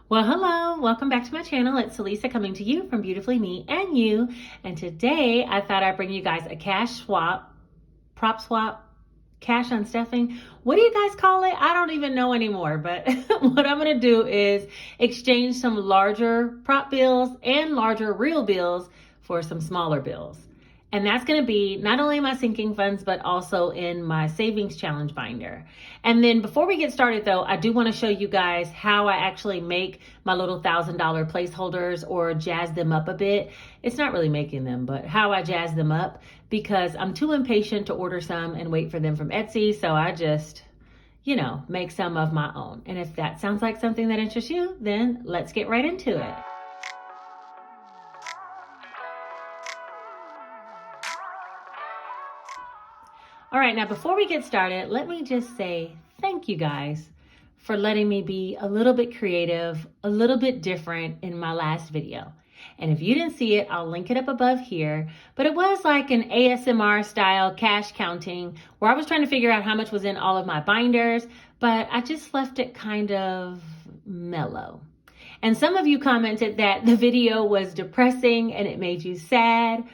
Well, hello, welcome back to my channel. It's Lisa coming to you from Beautifully Me and You. And today I thought I'd bring you guys a cash swap, prop swap, cash unstuffing. What do you guys call it? I don't even know anymore, but what I'm gonna do is exchange some larger prop bills and larger real bills for some smaller bills. And that's going to be not only my sinking funds, but also in my savings challenge binder. And then before we get started though, I do want to show you guys how I actually make my little $1,000 placeholders or jazz them up a bit. It's not really making them, but how I jazz them up, because I'm too impatient to order some and wait for them from Etsy. So I just, make some of my own. And if that sounds like something that interests you, then let's get right into it. All right, now before we get started, let me just say thank you guys for letting me be a little bit creative, a little bit different in my last video. And if you didn't see it, I'll link it up above here. But it was like an ASMR style cash counting where I was trying to figure out how much was in all of my binders, but I just left it kind of mellow. And some of you commented that the video was depressing and it made you sad.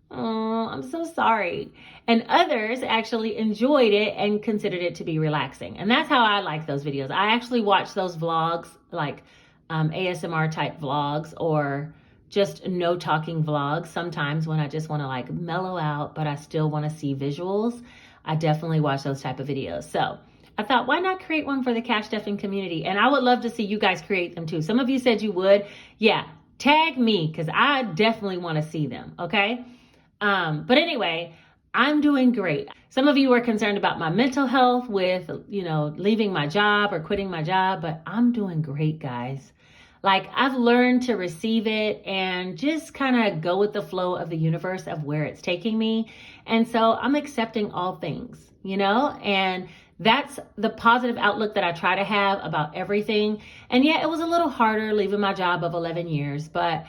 Oh, I'm so sorry. And others actually enjoyed it and considered it to be relaxing. And that's how I like those videos. I actually watch those vlogs, like ASMR type vlogs, or just no talking vlogs. Sometimes when I just want to like mellow out, but I still want to see visuals, I definitely watch those type of videos. So I thought, why not create one for the cash stuffing community? And I would love to see you guys create them too. Some of you said you would. Yeah, tag me because I definitely want to see them. Okay. But anyway, I'm doing great. Some of you are concerned about my mental health with, leaving my job or quitting my job, but I'm doing great, guys. Like, I've learned to receive it and just kind of go with the flow of the universe of where it's taking me. And so I'm accepting all things, and that's the positive outlook that I try to have about everything. And yeah, it was a little harder leaving my job of 11 years, but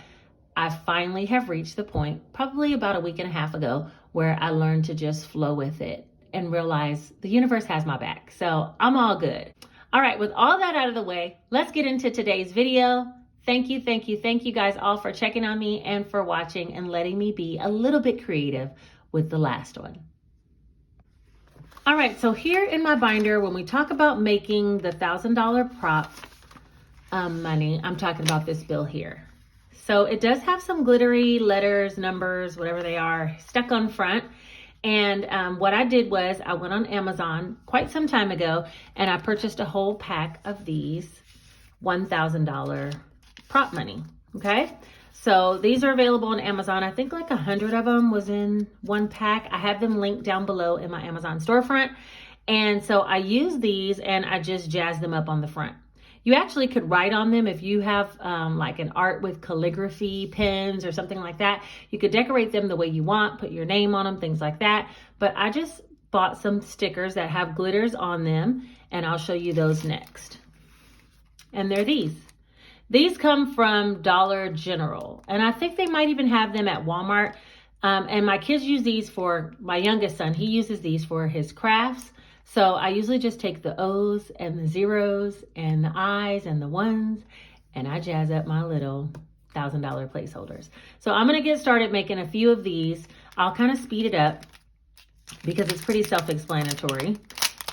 I finally have reached the point, probably about a week and a half ago, where I learned to just flow with it and realize the universe has my back. So I'm all good. All right, with all that out of the way, let's get into today's video. Thank you guys all for checking on me and for watching and letting me be a little bit creative with the last one. All right, so here in my binder, when we talk about making the $1,000 prop money, I'm talking about this bill here. So it does have some glittery letters, numbers, whatever they are, stuck on front. And what I did was I went on Amazon quite some time ago and I purchased a whole pack of these $1,000 prop money. Okay. So these are available on Amazon. I think like 100 of them was in one pack. I have them linked down below in my Amazon storefront. And so I use these and I just jazz them up on the front. You actually could write on them if you have like an art with calligraphy pens or something like that. You could decorate them the way you want, put your name on them, things like that. But I just bought some stickers that have glitters on them, and I'll show you those next. And they're these. These come from Dollar General, and I think they might even have them at Walmart. And my kids use these for, my youngest son, he uses these for his crafts. So I usually just take the O's and the zeros and the I's and the ones, and I jazz up my little $1,000 placeholders. So I'm going to get started making a few of these. I'll kind of speed it up because it's pretty self-explanatory.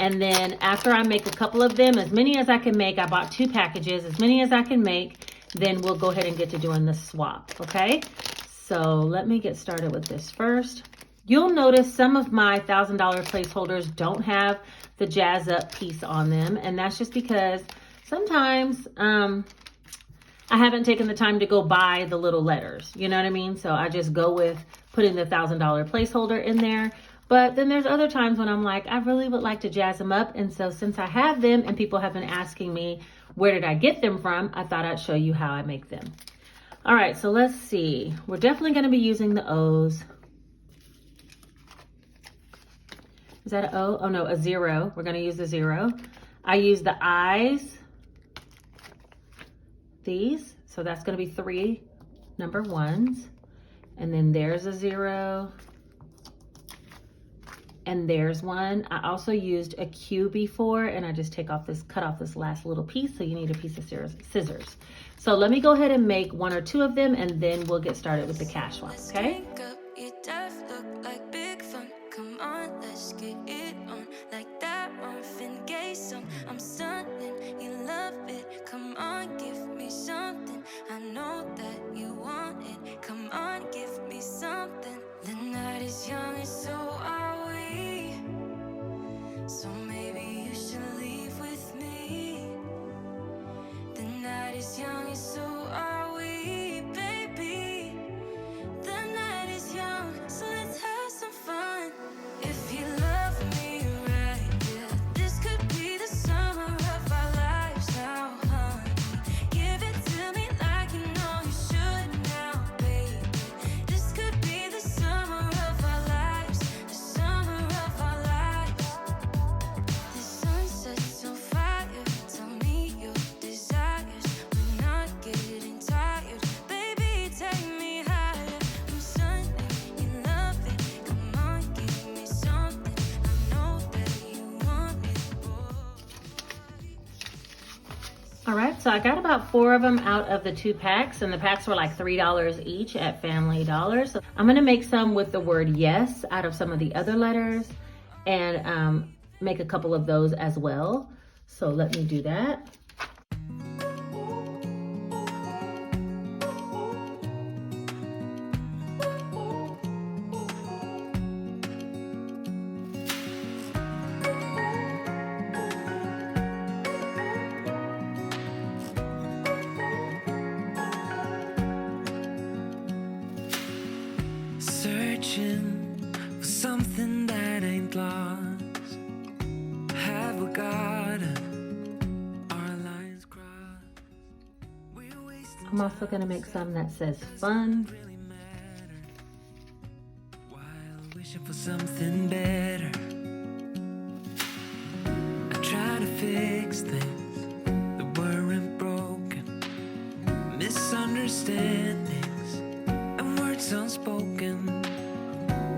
And then after I make a couple of them, as many as I can make, I bought 2 packages, as many as I can make, then we'll go ahead and get to doing the swap. Okay. So let me get started with this first. You'll notice some of my $1,000 placeholders don't have the jazz up piece on them. And that's just because sometimes I haven't taken the time to go buy the little letters. You know what I mean? So I just go with putting the $1,000 placeholder in there. But then there's other times when I'm like, I really would like to jazz them up. And so since I have them and people have been asking me, where did I get them from? I thought I'd show you how I make them. All right, so let's see. We're definitely going to be using the O's. Is that an O? Oh no, a zero. We're going to use the 0. I use the I's, these. So that's going to be 3 number 1s. And then there's a 0. and there's one. I also used a Q before, and I just cut off this last little piece, so you need a piece of scissors. So let me go ahead and make one or two of them, and then we'll get started with the cash swap, okay? Come on, let's get it on. Like that Marvin Gaye song. I'm stunning, you love it. Come on, give me something. I know that you want it. Come on, give me something. The night is young and so are we. So maybe you should leave with me. The night is young and so are we, baby. The night is young, so let's have some fun. If you love me right, yeah, this could be the summer of our lives now, honey. Give it to me like you know you should now, baby. This could be the summer of our lives, the summer of our lives. The sun sets on fire, tell me your desires. We're not getting tired, baby, take me higher. I'm sunny, you love it, come on, give me something. I know that you want it, boy. All right, so I got about 4 of them out of the 2 packs, and the packs were like $3 each at Family Dollar. So I'm gonna make some with the word yes out of some of the other letters, and make a couple of those as well. So let me do that. Searching for something that ain't lost. Have we got our lines crossed? We're wasting I'm also gonna make some that says fun. really matter while wishing for something better. I try to fix things that weren't broken, misunderstandings and words unspoken.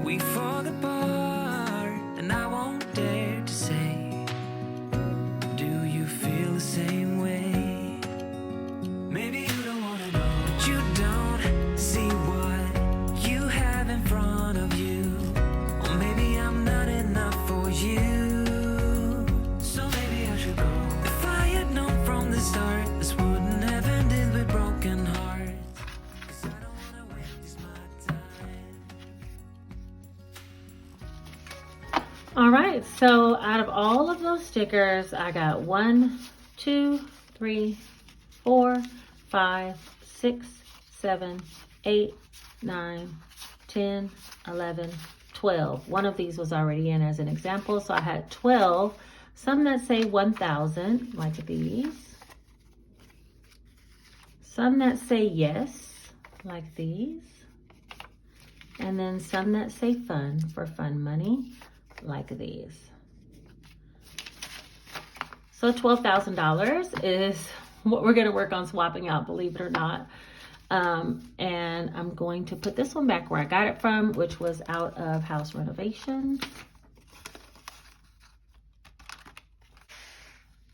We fall apart, and I won't dare to say, do you feel the same way? Maybe you don't wanna know, but you don't see what you have in front of you. Or maybe I'm not enough for you. So maybe I should go. If I had known from the start, this wouldn't have ended with broken hearts. 'Cause I don't wanna waste my time. All right, so out of all of those stickers, I got 1, 2, 3, 4, 5, 6, 7, 8, 9, 10, 11, 12. One of these was already in as an example, so I had 12. Some that say 1,000, like these. Some that say yes, like these. And then some that say fun, for fun money, like these. So $12,000 is what we're gonna work on swapping out, believe it or not. And I'm going to put this one back where I got it from, which was out of house renovation.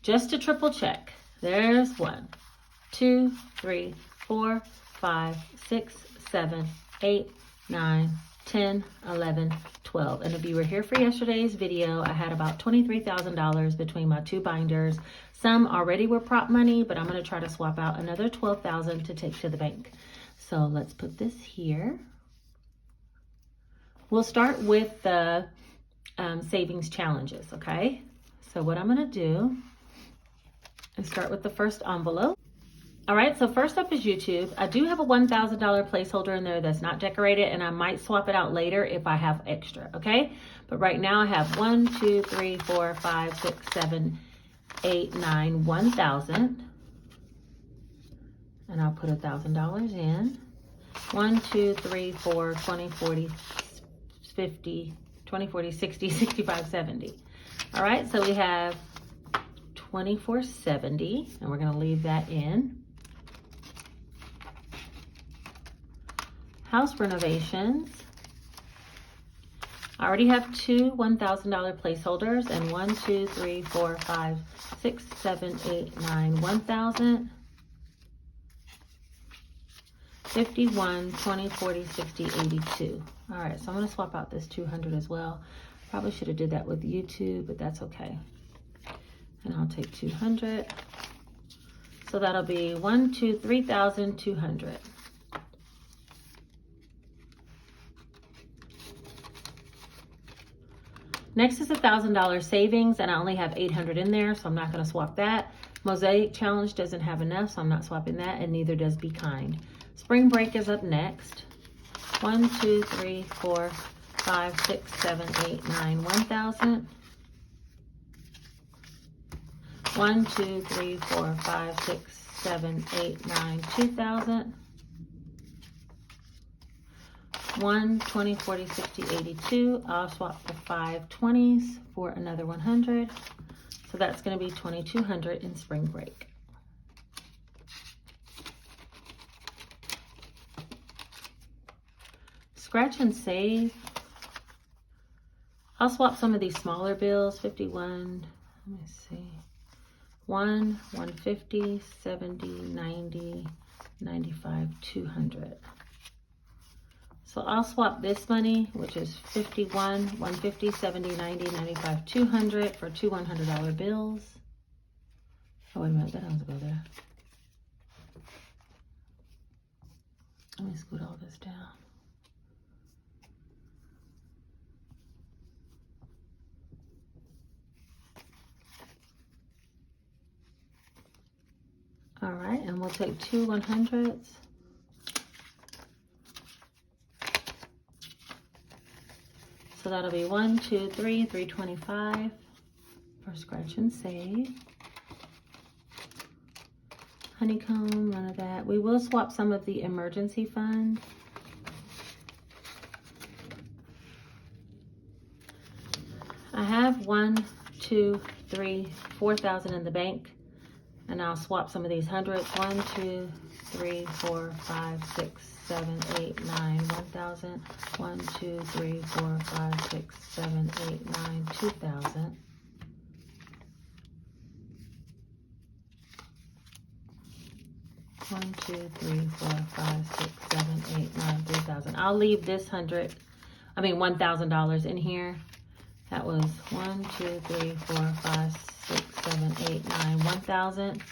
Just to triple check. There's 1, 2, 3, 4, 5, 6, 7, 8, 9, 10, 11, 12. And if you were here for yesterday's video, I had about $23,000 between my 2 binders. Some already were prop money, but I'm going to try to swap out another $12,000 to take to the bank. So let's put this here. We'll start with the savings challenges, okay? So what I'm going to do is start with the first envelope. All right, so first up is YouTube. I do have a $1,000 placeholder in there that's not decorated, and I might swap it out later if I have extra, okay? But right now I have 1, 2, 3, 4, 5, 6, 7, 8, 9, 1,000. And I'll put $1,000 in. 1, 2, 3, 4, 20, 40, 50, 20, 40, 60, 65, 70. All right, so we have 2470, and we're gonna leave that in. House renovations, I already have two $1,000 placeholders, and 1, 2, 3, 4, 5, 6, 7, 8, 9, 1,000, 51, 20, 40, 60, 82. All right, so I'm gonna swap out this 200 as well. Probably should have did that with YouTube, but that's okay. And I'll take 200. So that'll be 3,200. Next is $1,000 savings, and I only have 800 in there, so I'm not gonna swap that. Mosaic Challenge doesn't have enough, so I'm not swapping that, and neither does Be Kind. Spring Break is up next. 1, 2, 3, 4, 5, 6, 7, 8, 9, 1,000. 1, 2, 3, 4, 5, 6, 7, 8, 9, 2,000. 1, 20, 40, 60, 82. I'll swap the 5 20s for another 100. So that's going to be 2,200 in Spring Break. Scratch and save. I'll swap some of these smaller bills. 51, let me see. 1, 150, 70, 90, 95, 200. So I'll swap this money, which is 51, 150, 70, 90, 95, 200 for two $100 bills. Oh, wait a minute, that doesn't go there. Let me scoot all this down. All right, and we'll take two 100s. So that'll be 1, 2, 3, 325 for scratch and save. Honeycomb, none of that. We will swap some of the emergency fund. I have 1, 2, 3, 4,000 in the bank. And I'll swap some of these hundreds. 1, 2, 3, 4, 5, 6, 7, 8, 9, 1,000. 1, 2, 3, 4, 5, 6, 7, 8, 9, 2,000. One, 2, 3, 4, 5, 6, 7, 8, 9, 3,000. I'll leave this $1,000 in here. That was 1, 2, 3, 4, 5, 6, 7, 8, 9, 1,000.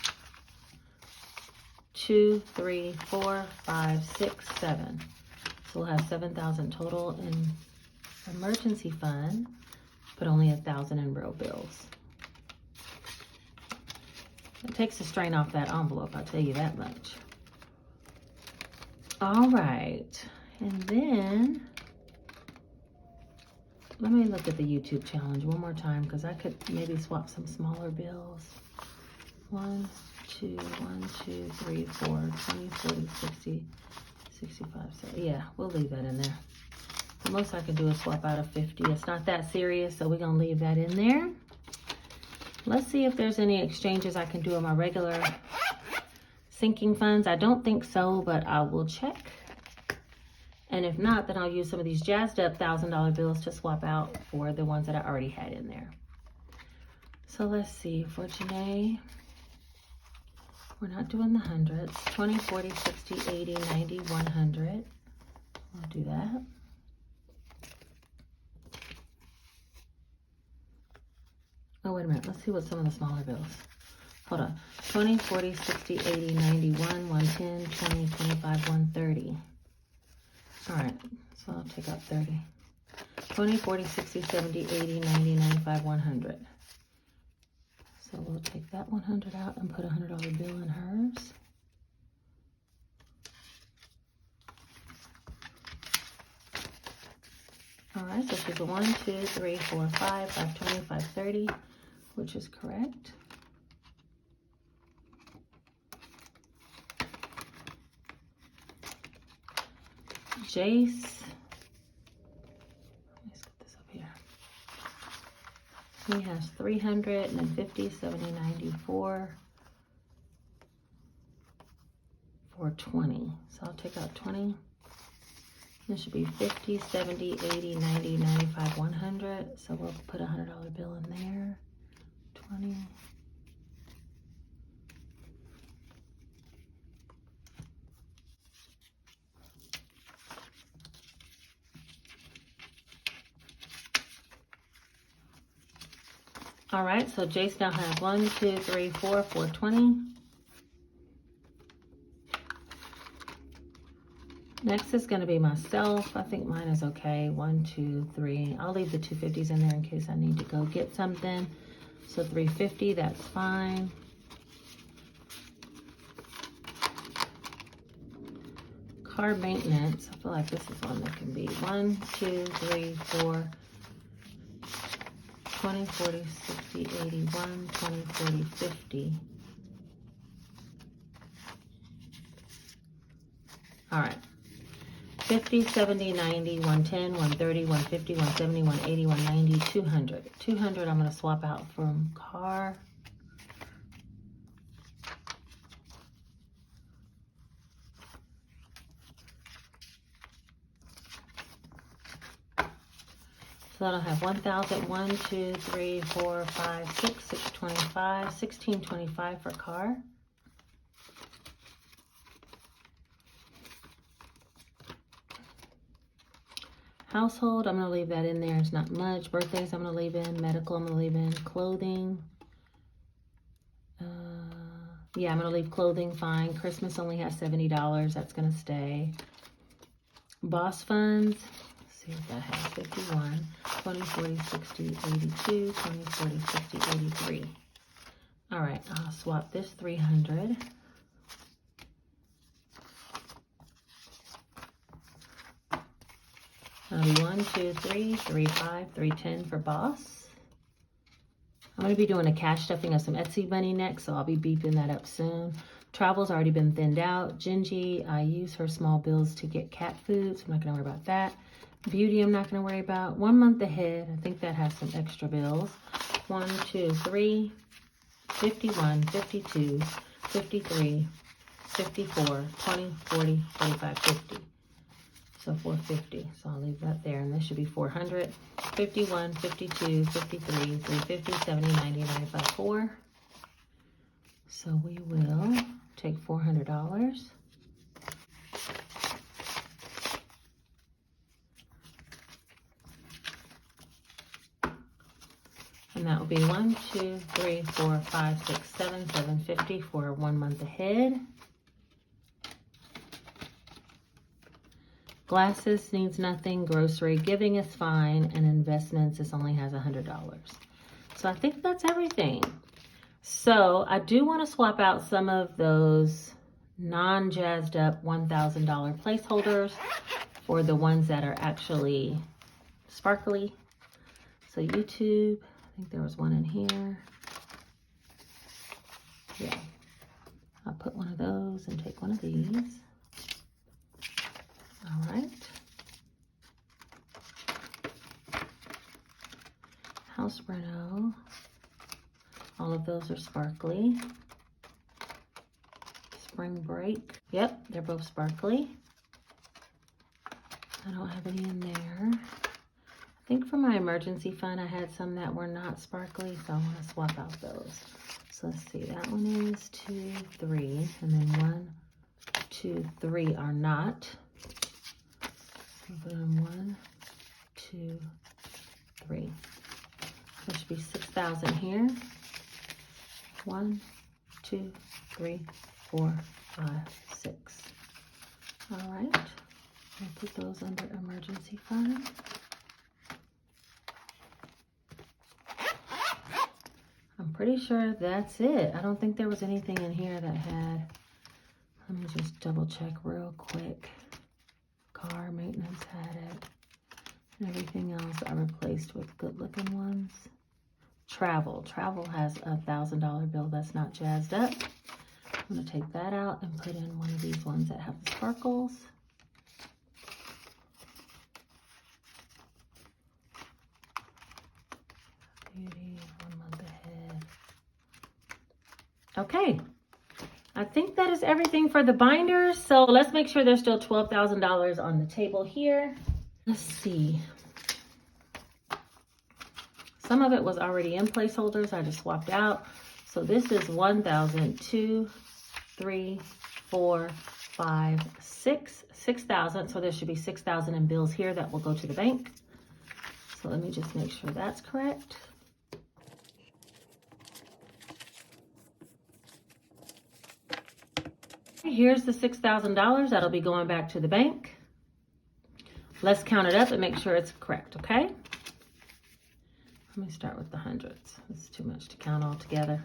2, 3, 4, 5, 6, 7. So we'll have 7,000 total in emergency fund, but only 1,000 in real bills. It takes the strain off that envelope, I'll tell you that much. All right, and then let me look at the YouTube challenge one more time, because I could maybe swap some smaller bills. 1, 2, 1, 2, 3, 4, 20, 40, 60, 65, 70. Yeah, we'll leave that in there. The most I can do is swap out a 50. It's not that serious, so we're gonna leave that in there. Let's see if there's any exchanges I can do in my regular sinking funds. I don't think so, but I will check. And if not, then I'll use some of these jazzed up $1,000 bills to swap out for the ones that I already had in there. So let's see, for Janae, we're not doing the hundreds. 20, 40, 60, 80, 90, 100. I'll do that. Oh, wait a minute. Let's see what some of the smaller bills. Hold on. 20, 40, 60, 80, 91, 110, 20, 25, 130. All right. So I'll take out 30. 20, 40, 60, 70, 80, 90, 95, 100. So we'll take that 100 out and put a $100 bill in hers. All right, so she's a 1, 2, 3, 4, 5, 520, 530, which is correct. Jace, let's get this up here. He has 350, 70, 94, 420. So I'll take out 20. This should be 50, 70, 80, 90, 95, 100. So we'll put a $100 bill in there. 20. All right, so Jace now has 1, 2, 3, 4, 420. Next is going to be myself. I think mine is okay. 1, 2, 3. I'll leave the 250s in there in case I need to go get something. So 350, that's fine. Car maintenance. I feel like this is one that can be 1, 2, 3, 4, 20, 40, 60, 80, 1, 20, 40, 50. All right. 50, 70, 90, 110, 130, 150, 170, 180, 190, 200. 200 I'm going to swap out from car. So that'll have 1,000, 1, 2, 3, 4, 5, 6, 625, 1625 for car. Household, I'm going to leave that in there. It's not much. Birthdays, I'm going to leave in. Medical, I'm going to leave in. Clothing. Yeah, I'm going to leave clothing fine. Christmas only has $70. That's going to stay. Boss funds. Let's see what that has. 51, 20, 40, 60, 82, 20, 40, 60, 83. All right, I'll swap this 300. That'll be 1, 2, 3, 3, 5, 310 for boss. I'm going to be doing a cash stuffing of some Etsy money next, so I'll be beeping that up soon. Travel's already been thinned out. Gingy, I use her small bills to get cat food, so I'm not going to worry about that. Beauty, I'm not going to worry about. 1 month ahead, I think that has some extra bills. 1, 2, 3, 51, 52, 53, 54, 20, 40, 45, 50. So 450, so I'll leave that there, and this should be 400. 51, 52, 53, 350, 70, 90, 95, 4. So we will take $400. And that will be 1, 2, 3, 4, 5, 6, 7, 750 for 1 month ahead. Glasses needs nothing. Grocery giving is fine. And investments, this only has $100. So I think that's everything. So I do want to swap out some of those non-jazzed up $1,000 placeholders for the ones that are actually sparkly. So YouTube, I think there was one in here. Yeah, I'll put one of those and take one of these. All right. House reno. All of those are sparkly. Spring break. Yep, they're both sparkly. I don't have any in there. I think for my emergency fund, I had some that were not sparkly, so I want to swap out those. So let's see, that one is 2, 3, and then 1, 2, 3 are not. So put in 1, 2, 3. There should be 6,000 here. 1, 2, 3, 4, 5, 6. All right, I'll put those under emergency fund. I'm pretty sure that's it. I don't think there was anything in here that had, let me just double check real quick. Car maintenance had it. And everything else I replaced with good looking ones. Travel has a $1,000 bill that's not jazzed up. I'm gonna take that out and put in one of these ones that have the sparkles. Beauty, 1 month ahead. Okay, I think that is everything for the binders. So let's make sure there's still $12,000 on the table here. Let's see. Some of it was already in placeholders. I just swapped out. So this is 1,000, 2, 3, 4, 5, 6, 6,000. So there should be 6,000 in bills here that will go to the bank. So let me just make sure that's correct. Here's the $6,000 that'll be going back to the bank. Let's count it up and make sure it's correct, okay? Let me start with the hundreds. It's too much to count all together.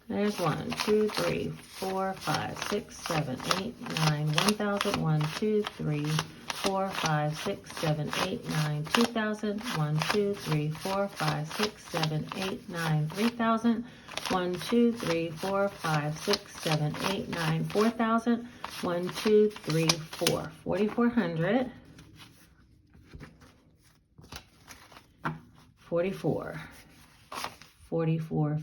There's 1, 2, 3, 4, 5, 6, 7, 8, 9, 1,000, 1, 2, 3, 4, 5, 6, 7, 8, 9, 2,000, 1, 2, 3, 4, 5, 6, 7, 8, 9, 3,000, 1, 2, 3, 4, 5, 6, 7, 8, 9, 4,000, 1, 2, 3, 4, 4,400, 44, 44,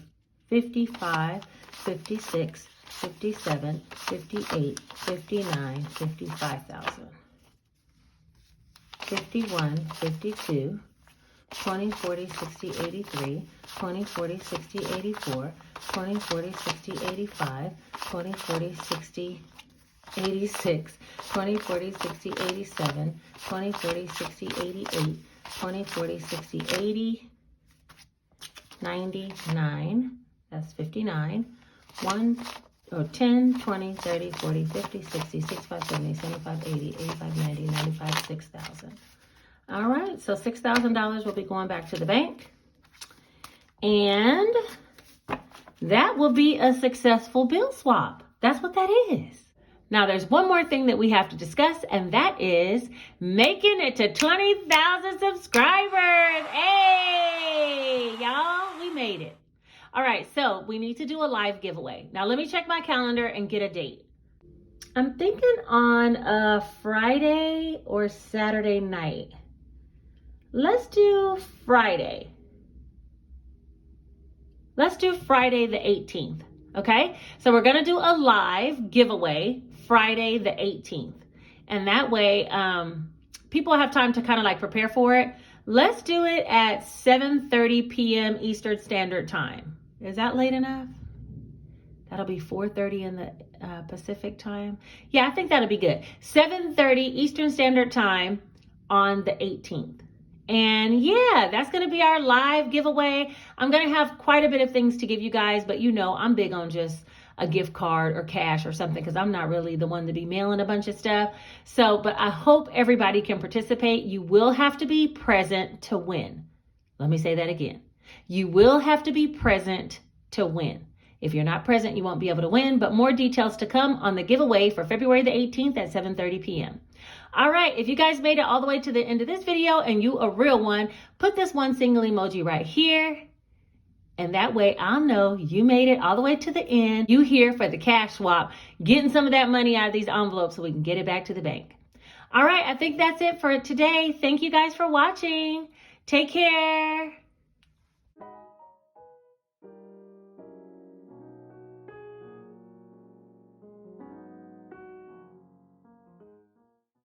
55, 56, 57, 58, 59, 55,000. 51, 52, 20, 40, 60, 83, 20, 40, 60, 84, 20, 40, 60, 85, 20, 40, 60, 86, 20, 40, 60, 87, 20, 40, 60, 88, 20, 40, 60, 80, 99, that's 59, 10, 20, 30, 40, 50, 60, 65, 70, 75, 80, 85, 90, 95, 6,000. All right, so $6,000 will be going back to the bank. And that will be a successful bill swap. That's what that is. Now, there's one more thing that we have to discuss, and that is making it to 20,000 subscribers. Hey, y'all, we made it. All right, so we need to do a live giveaway. Now, let me check my calendar and get a date. I'm thinking on a Friday or Saturday night. Let's do Friday. Let's do Friday the 18th, okay? So we're gonna do a live giveaway Friday the 18th. And that way, people have time to kind of like prepare for it. Let's do it at 7:30 p.m. Eastern Standard Time. Is that late enough? That'll be 4:30 in the Pacific time. Yeah, I think that'll be good. 7:30 Eastern Standard Time on the 18th. And yeah, that's going to be our live giveaway. I'm going to have quite a bit of things to give you guys, but you know, I'm big on just a gift card or cash or something because I'm not really the one to be mailing a bunch of stuff. So, but I hope everybody can participate. You will have to be present to win. Let me say that again. You will have to be present to win. If you're not present, you won't be able to win, but more details to come on the giveaway for February the 18th at 7:30 p.m. All right, if you guys made it all the way to the end of this video and you a real one, put this one single emoji right here. And that way I'll know you made it all the way to the end. You here for the cash swap, getting some of that money out of these envelopes so we can get it back to the bank. All right, I think that's it for today. Thank you guys for watching. Take care.